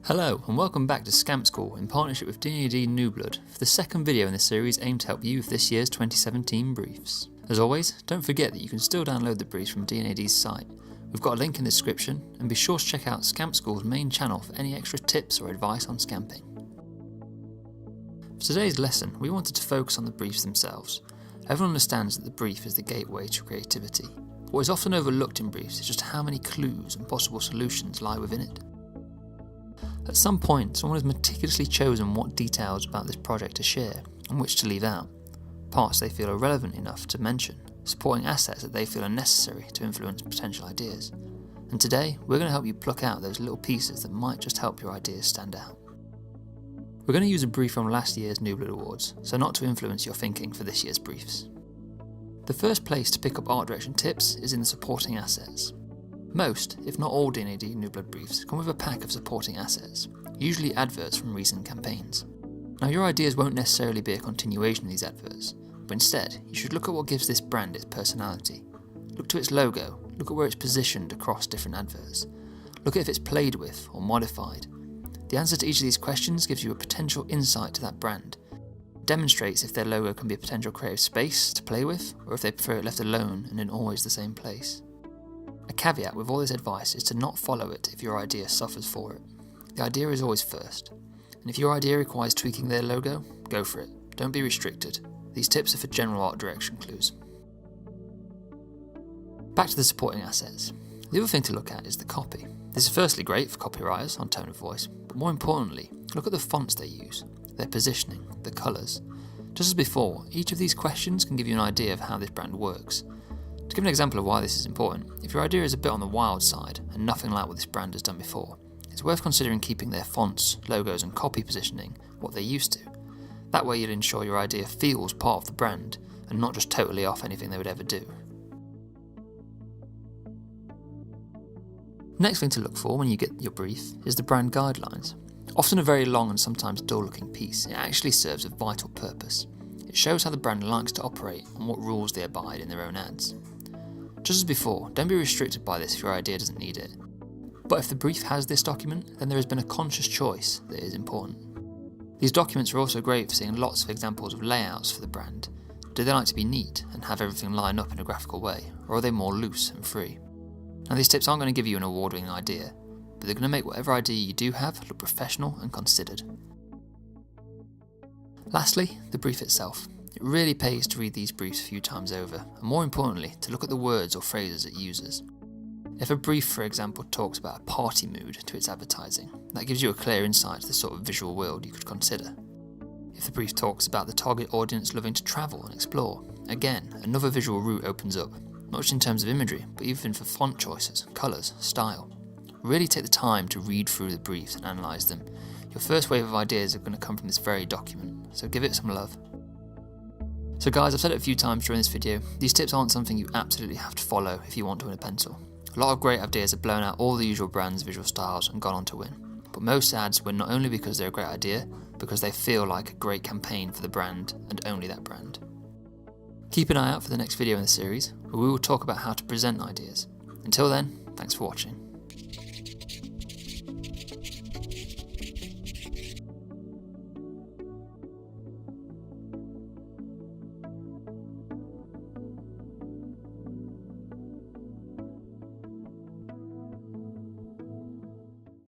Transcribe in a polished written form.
Hello and welcome back to Scamp School in partnership with D&AD NB for the second video in the series aimed to help you with this year's 2017 briefs. As always, don't forget that you can still download the briefs from D&AD's site. We've got a link in the description, and be sure to check out Scamp School's main channel for any extra tips or advice on scamping. For today's lesson, we wanted to focus on the briefs themselves. Everyone understands that the brief is the gateway to creativity. What is often overlooked in briefs is just how many clues and possible solutions lie within it. At some point, someone has meticulously chosen what details about this project to share and which to leave out, parts they feel are relevant enough to mention, supporting assets that they feel are necessary to influence potential ideas. And today, we're going to help you pluck out those little pieces that might just help your ideas stand out. We're going to use a brief from last year's NB Awards, so not to influence your thinking for this year's briefs. The first place to pick up art direction tips is in the supporting assets. Most, if not all D&AD NB briefs come with a pack of supporting assets, usually adverts from recent campaigns. Now your ideas won't necessarily be a continuation of these adverts, but instead you should look at what gives this brand its personality. Look to its logo, look at where it's positioned across different adverts. Look at if it's played with or modified. The answer to each of these questions gives you a potential insight to that brand. It demonstrates if their logo can be a potential creative space to play with, or if they prefer it left alone and in always the same place. A caveat with all this advice is to not follow it if your idea suffers for it. The idea is always first, and if your idea requires tweaking their logo, go for it. Don't be restricted. These tips are for general art direction clues. Back to the supporting assets. The other thing to look at is the copy. This is firstly great for copywriters on tone of voice, but more importantly, look at the fonts they use, their positioning, the colours. Just as before, each of these questions can give you an idea of how this brand works. To give an example of why this is important, if your idea is a bit on the wild side and nothing like what this brand has done before, it's worth considering keeping their fonts, logos and copy positioning what they're used to. That way you'll ensure your idea feels part of the brand and not just totally off anything they would ever do. Next thing to look for when you get your brief is the brand guidelines. Often a very long and sometimes dull looking piece, it actually serves a vital purpose. It shows how the brand likes to operate and what rules they abide in their own ads. Just as before, don't be restricted by this if your idea doesn't need it. But if the brief has this document, then there has been a conscious choice that is important. These documents are also great for seeing lots of examples of layouts for the brand. Do they like to be neat and have everything line up in a graphical way, or are they more loose and free? Now these tips aren't going to give you an award-winning idea, but they're going to make whatever idea you do have look professional and considered. Lastly, the brief itself. It really pays to read these briefs a few times over, and more importantly, to look at the words or phrases it uses. If a brief, for example, talks about a party mood to its advertising, that gives you a clear insight to the sort of visual world you could consider. If the brief talks about the target audience loving to travel and explore, again, another visual route opens up, not just in terms of imagery, but even for font choices, colours, style. Really take the time to read through the briefs and analyse them. Your first wave of ideas are going to come from this very document, so give it some love. So guys, I've said it a few times during this video, these tips aren't something you absolutely have to follow if you want to win a pencil. A lot of great ideas have blown out all the usual brands' visual styles and gone on to win. But most ads win not only because they're a great idea, because they feel like a great campaign for the brand and only that brand. Keep an eye out for the next video in the series, where we will talk about how to present ideas. Until then, thanks for watching.